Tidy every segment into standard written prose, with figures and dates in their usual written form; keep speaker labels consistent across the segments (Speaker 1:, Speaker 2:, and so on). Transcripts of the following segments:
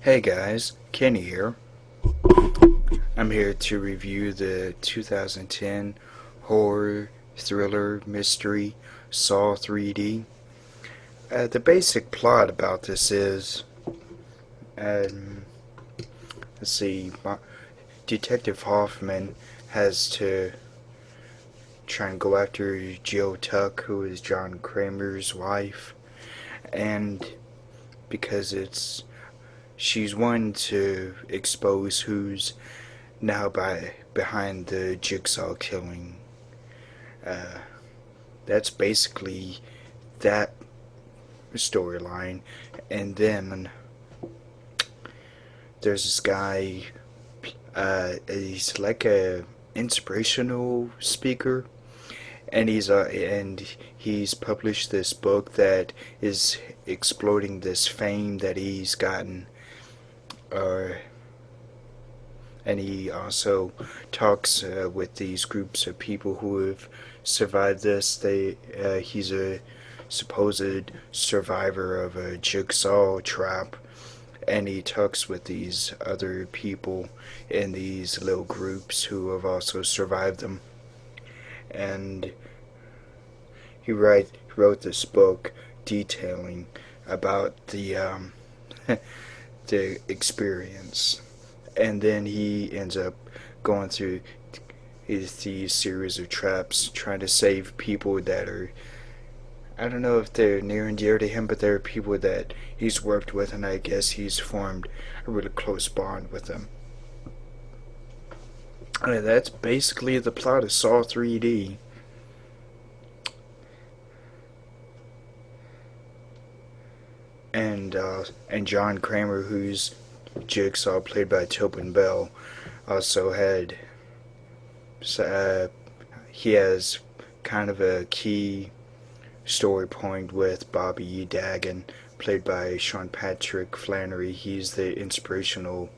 Speaker 1: Hey guys, Kenny here. I'm here to review the 2010 horror thriller mystery Saw 3D. The basic plot about this is, um, let's see, Detective Hoffman has to try and go after Jill Tuck, who is John Kramer's wife, and because she's one to expose who's now behind the Jigsaw killing. Uh, that's basically that storyline. And then there's this guy. He's like a inspirational speaker, and he's published this book that is exploiting this fame that he's gotten. Uh, and he also talks with these groups of people who have survived this. He's a supposed survivor of a jigsaw trap, and he talks with these other people in these little groups who have also survived them. And he wrote this book detailing about the experience, and then he ends up going through these series of traps trying to save people that are, I don't know if they're near and dear to him, but they're people that he's worked with, and I guess he's formed a really close bond with them. And that's basically the plot of Saw 3D. And John Kramer, who's Jigsaw, played by Tobin Bell, also had uh, he has kind of a key story point with Bobby Dagan, played by Sean Patrick Flannery. He's the inspirational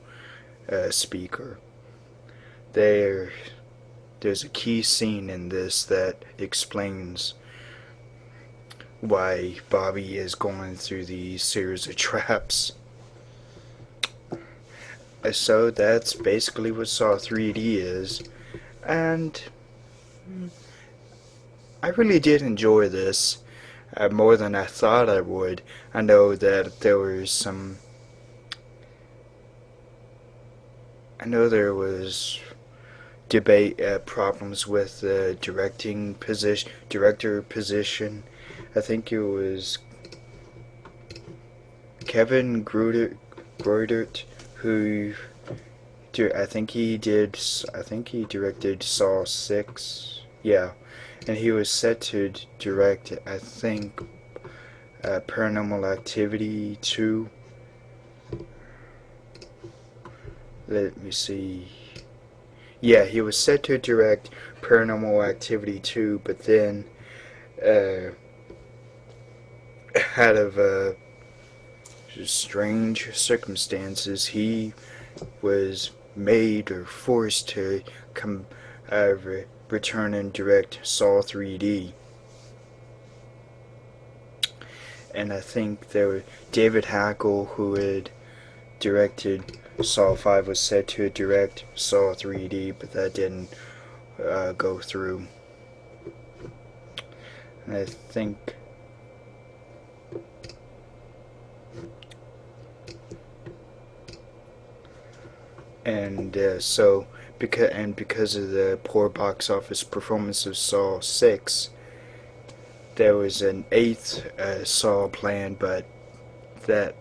Speaker 1: speaker. There, there's a key scene in this that explains why Bobby is going through these series of traps. So that's basically what Saw 3D is, and I really did enjoy this more than I thought I would. I know that there was debate problems with the director position. I think it was Kevin Groedert who I think he directed Saw 6. Yeah. And he was set to direct, I think, Paranormal Activity 2. Let me see. Yeah, he was set to direct Paranormal Activity 2, but then, out of strange circumstances, he was made or forced to come return and direct Saw 3D. And I think there was David Hackle, who had directed Saw 5, was set to direct Saw 3D, but that didn't go through. And I think because of the poor box office performance of Saw 6, there was an eighth Saw plan, but that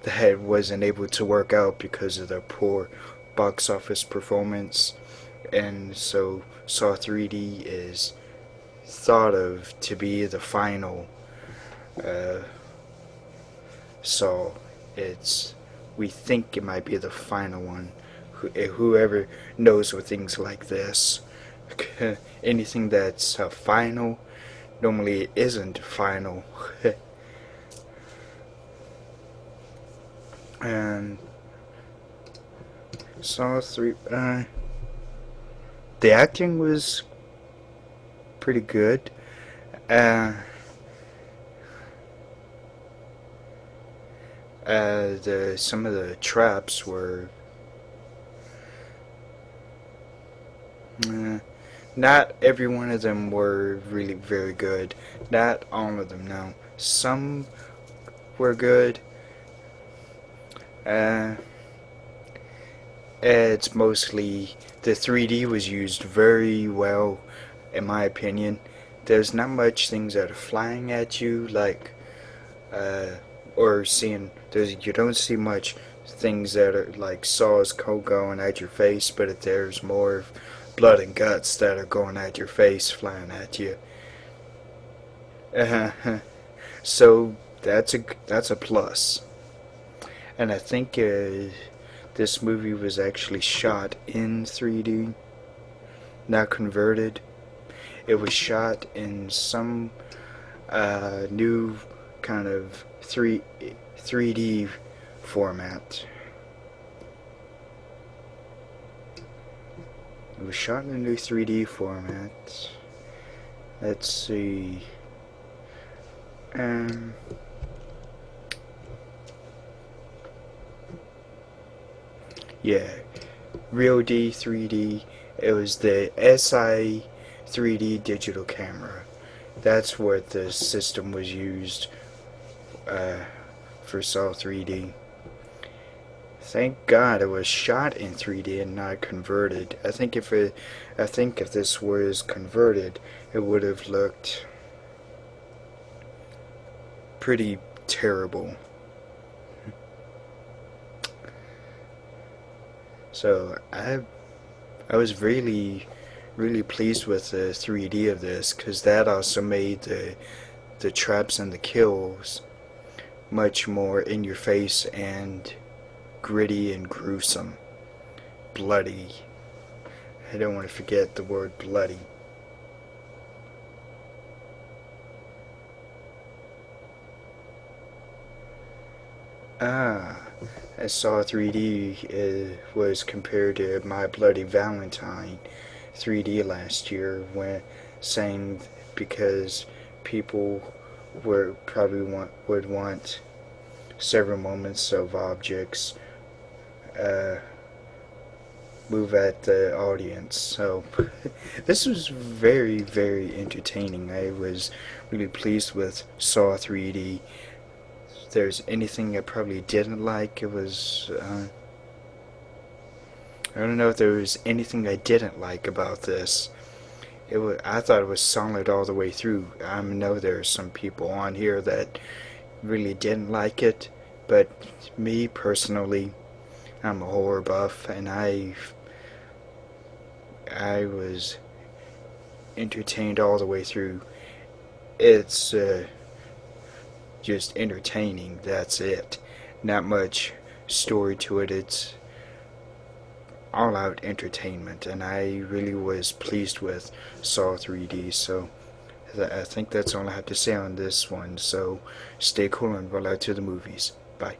Speaker 1: that wasn't able to work out because of the poor box office performance. And so Saw 3D is thought of to be the final Saw. We think it might be the final one. Whoever knows with things like this, anything that's final normally isn't final. And Saw 3, the acting was pretty good. Uh, The some of the traps were not every one of them were really very good. Not all of them, no. Some were good. Uh, it's mostly the 3D was used very well, in my opinion. There's not much things that are flying at you like uh, or seeing. You don't see much things that are like saws going at your face, but there's more blood and guts that are going at your face, flying at you. So that's a plus. And I think this movie was actually shot in 3D, not converted. It was shot in some new kind of 3D format. It was shot in a new 3D format. Let's see. Yeah, Real D 3D. It was the SI 3D digital camera. That's what the system was used for Saw 3D. Thank God it was shot in 3D and not converted. I think if this was converted, it would have looked pretty terrible. So I was really pleased with the 3D of this, because that also made the traps and the kills much more in your face and gritty and gruesome, bloody. I don't want to forget the word bloody. I saw 3D was compared to My Bloody Valentine 3D last year, when saying because people would want several moments of objects move at the audience. So this was very entertaining. I was really pleased with Saw 3D. If there's anything I probably didn't like, it was I don't know if there was anything I didn't like about this. I thought it was solid all the way through. I know there are some people on here that really didn't like it, but me personally, I'm a horror buff, and I was entertained all the way through. It's just entertaining, that's it. Not much story to it. It's all out entertainment, and I really was pleased with Saw 3D. So I think that's all I have to say on this one. So stay cool and roll out to the movies. Bye.